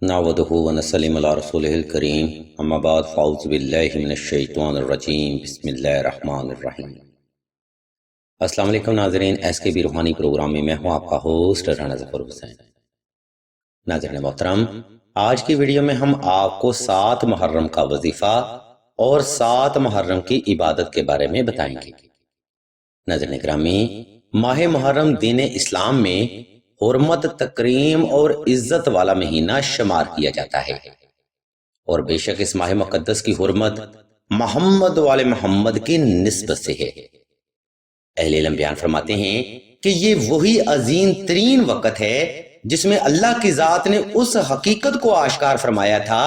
نعوذ ونسلم علی رسولہ الکریم اما بعد فاعوذ باللہ من الشیطان الرجیم بسم اللہ الرحمن الرحیم۔ السلام علیکم ناظرین، ایس کے بی روحانی پروگرام میں ہوں آپ کا ہوسٹ رانا ظفر حسین۔ ناظرین محترم، آج کی ویڈیو میں ہم آپ کو 7 محرم کا وظیفہ اور 7 محرم کی عبادت کے بارے میں بتائیں گے۔ ناظرین گرامی، ماہ محرم دین اسلام میں حرمت، تکریم اور عزت والا مہینہ شمار کیا جاتا ہے، اور بے شک اس ماہ مقدس کی حرمت محمد والے محمد کی نسبت سے ہے۔ اہل علم بیان فرماتے ہیں کہ یہ وہی عظیم ترین وقت ہے جس میں اللہ کی ذات نے اس حقیقت کو آشکار فرمایا تھا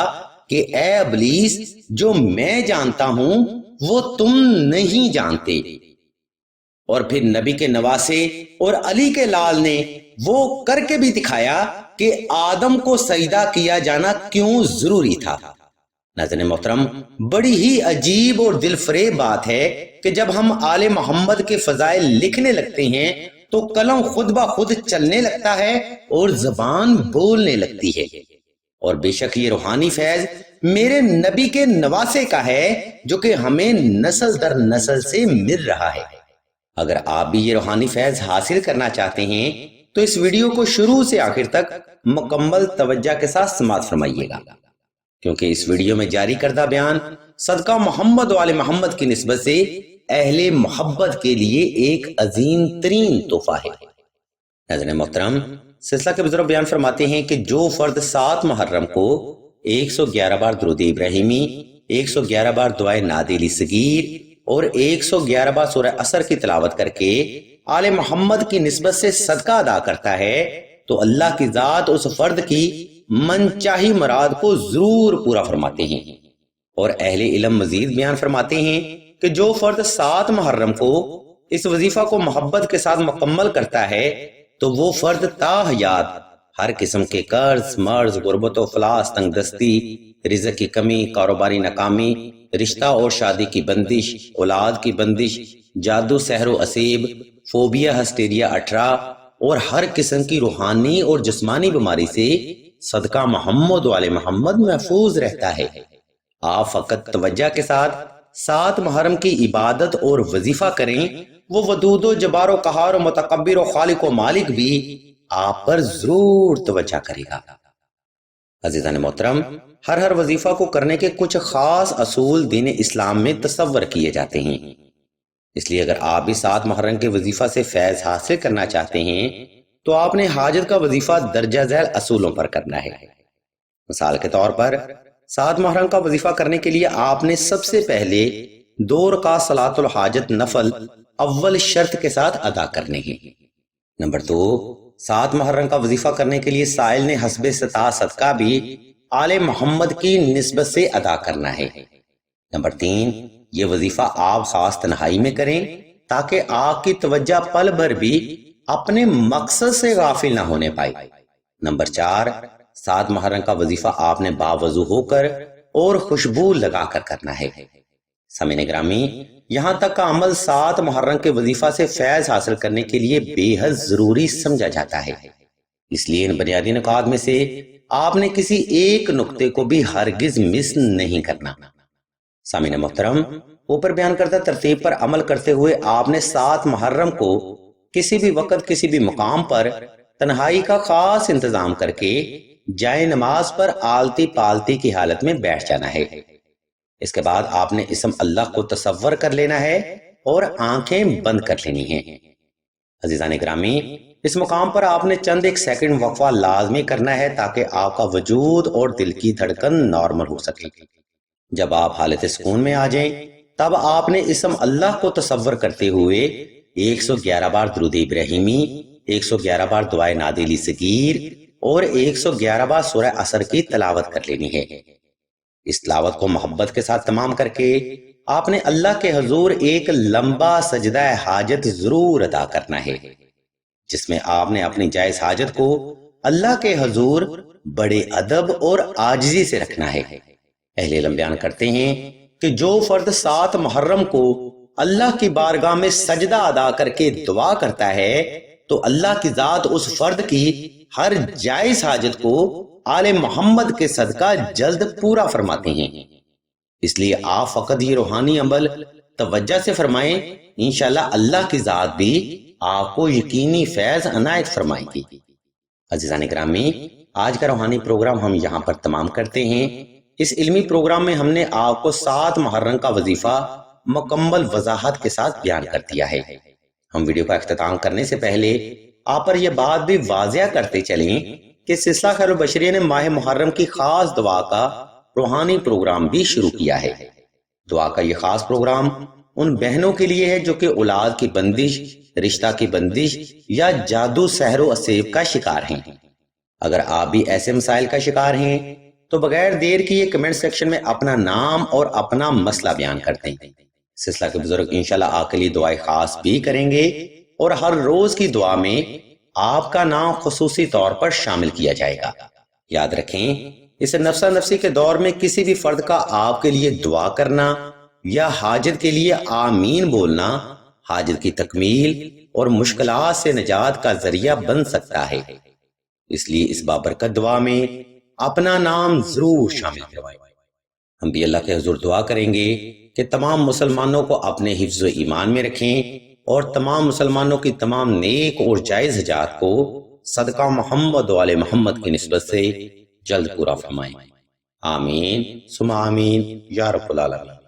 کہ اے ابلیس، جو میں جانتا ہوں وہ تم نہیں جانتے، اور پھر نبی کے نواسے اور علی کے لال نے وہ کر کے بھی دکھایا کہ آدم کو سجدہ کیا جانا کیوں ضروری تھا۔ ناظرین محترم، بڑی ہی عجیب اور دل فریب بات ہے کہ جب ہم آل محمد کے فضائل لکھنے لگتے ہیں تو قلم خود بخود چلنے لگتا ہے اور زبان بولنے لگتی ہے، اور بے شک یہ روحانی فیض میرے نبی کے نواسے کا ہے جو کہ ہمیں نسل در نسل سے مل رہا ہے۔ اگر آپ بھی یہ روحانی فیض حاصل کرنا چاہتے ہیں تو اس ویڈیو کو شروع سے آخر تک مکمل توجہ کے ساتھ سماعت فرمائیے گا، کیونکہ اس ویڈیو میں جاری کردہ بیان صدقہ محمد والے محمد کی نسبت سے اہل محبت کے لیے ایک عظیم ترین تحفہ ہے۔ ناظرین محترم، سلسلہ کے بزرگ بیان فرماتے ہیں کہ جو فرد 7 محرم کو 111 بار درود ابراہیمی، 111 بار دعائے نادیلی صغیر اور 111 بار سورہ عصر کی تلاوت کر کے آل محمد کی نسبت سے صدقہ ادا کرتا ہے تو اللہ کی ذات اس فرد کی من چاہی مراد کو ضرور پورا فرماتے ہیں۔ اور اہل علم مزید بیان فرماتے ہیں کہ جو فرد 7 محرم کو اس وظیفہ کو محبت کے ساتھ مکمل کرتا ہے تو وہ فرد تا حیات ہر قسم کے قرض، مرض، غربت و افلاس، تنگ دستی، رزق کی کمی، کاروباری ناکامی، رشتہ اور شادی کی بندش، اولاد کی بندش، جادو، سحر و اسیب، فوبیا، ہسٹیریا 18 اور ہر قسم کی روحانی اور جسمانی بیماری سے صدقہ محمد والے محمد محفوظ رہتا ہے۔ آپ فقط توجہ کے ساتھ 7 محرم کی عبادت اور وظیفہ کریں، وہ ودود و جبار و قہار و متکبر و خالق و مالک بھی آپ پر ضرور توجہ کرے گا۔ عزیزان محترم، ہر وظیفہ کو کرنے کے کچھ خاص اصول دین اسلام میں تصور کیے جاتے ہیں، اس لیے اگر آپ بھی 7 محرم کے وظیفہ سے فیض حاصل کرنا چاہتے ہیں تو آپ نے حاجت کا وظیفہ درجہ ذیل اصولوں پر کرنا ہے۔ مثال کے طور پر 7 محرم کا وظیفہ کرنے کے لیے آپ نے سب سے پہلے 2 رکعت صلاۃ الحاجت نفل اول شرط کے ساتھ ادا کرنے ہیں۔ نمبر 2، 7 محرم کا وظیفہ کرنے کے لیے سائل نے حسب استطاعت صدقہ بھی آل محمد کی نسبت سے ادا کرنا ہے۔ نمبر 3، یہ وظیفہ آپ خاص تنہائی میں کریں تاکہ آپ کی توجہ پل بھر بھی اپنے مقصد سے غافل نہ ہونے پائے۔ نمبر 4، 7 محرم کا وظیفہ آپ نے باوضو ہو کر اور خوشبو لگا کر کرنا ہے۔ سامعین گرامی، یہاں تک کا عمل 7 محرم کے وظیفہ سے فیض حاصل کرنے کے لیے بے حد ضروری سمجھا جاتا ہے، اس لیے ان بنیادی نکات میں سے آپ نے کسی ایک نقطے کو بھی ہرگز مس نہیں کرنا۔ سامعین محترم، اوپر بیان کردہ ترتیب پر عمل کرتے ہوئے آپ نے 7 محرم کو کسی بھی وقت کسی بھی مقام پر تنہائی کا خاص انتظام کر کے جائے نماز پر آلتی پالتی کی حالت میں بیٹھ جانا ہے۔ اس کے بعد آپ نے اسم اللہ کو تصور کر لینا ہے اور آنکھیں بند کر لینی ہیں۔ عزیزان گرامی، اس مقام پر آپ نے چند ایک سیکنڈ وقفہ لازمی کرنا ہے تاکہ آپ کا وجود اور دل کی دھڑکن نارمل ہو سکے۔ جب آپ حالت سکون میں آ جائیں تب آپ نے اسم اللہ کو تصور کرتے ہوئے 111 بار درود ابراہیمی، 111 بار دعائے نادیلی صغیر اور 111 بار سورہ عصر کی تلاوت کر لینی ہے۔ اس تلاوت کو محبت کے ساتھ تمام کر کے آپ نے اللہ کے حضور ایک لمبا سجدہ حاجت ضرور ادا کرنا ہے، جس میں آپ نے اپنی جائز حاجت کو اللہ کے حضور بڑے ادب اور عاجزی سے رکھنا ہے۔ اہل علم بیان کرتے ہیں کہ جو فرد 7 محرم کو اللہ کی بارگاہ میں سجدہ ادا کر کے دعا کرتا ہے تو اللہ کی ذات اس فرد کی ہر جائز حاجت کو آل محمد کے صدقہ جلد پورا فرماتے ہیں۔ اس لیے آپ فقط یہ روحانی عمل توجہ سے فرمائیں، انشاءاللہ اللہ کی ذات بھی آپ کو یقینی فیض عنایت فرمائے گی۔ عزیزان گرامی، آج کا روحانی پروگرام ہم یہاں پر تمام کرتے ہیں۔ اس علمی پروگرام میں ہم نے آپ کو 7 محرم کا وظیفہ مکمل وضاحت کے ساتھ بیان کر دیا ہے۔ ہم ویڈیو کا اختتام کرنے سے پہلے آپ پر یہ بات بھی واضح کرتے چلیں کہ سلسلہ خیر البشریہ نے ماہ محرم کی خاص دعا کا روحانی پروگرام بھی شروع کیا ہے۔ دعا کا یہ خاص پروگرام ان بہنوں کے لیے ہے جو کہ اولاد کی بندش، رشتہ کی بندش یا جادو سحر و اسیب کا شکار ہیں۔ اگر آپ بھی ایسے مسائل کا شکار ہیں تو بغیر دیر کیے کمنٹ سیکشن میں اپنا نام اور اپنا مسئلہ بیان کرتے ہیں۔ سلسلہ کے بزرگ انشاءاللہ آپ کے لیے دعائیں خاص بھی کریں گے اور ہر روز کی دعا میں آپ کا نام خصوصی طور پر شامل کیا جائے گا۔ یاد رکھیں، اس نفسا نفسی کے دور میں کسی بھی فرد کا آپ کے لیے دعا کرنا یا حاجت کے لیے آمین بولنا حاجت کی تکمیل اور مشکلات سے نجات کا ذریعہ بن سکتا ہے۔ اس لیے اس بابرکت دعا میں اپنا نام ضرور شامل کروائیں۔ ہم بھی اللہ کے حضور دعا کریں گے کہ تمام مسلمانوں کو اپنے حفظ و ایمان میں رکھیں اور تمام مسلمانوں کی تمام نیک اور جائز حاجات کو صدقہ محمد و آل محمد کی نسبت سے جلد پورا فرمائیں۔ آمین ثم آمین یا رب العالمین۔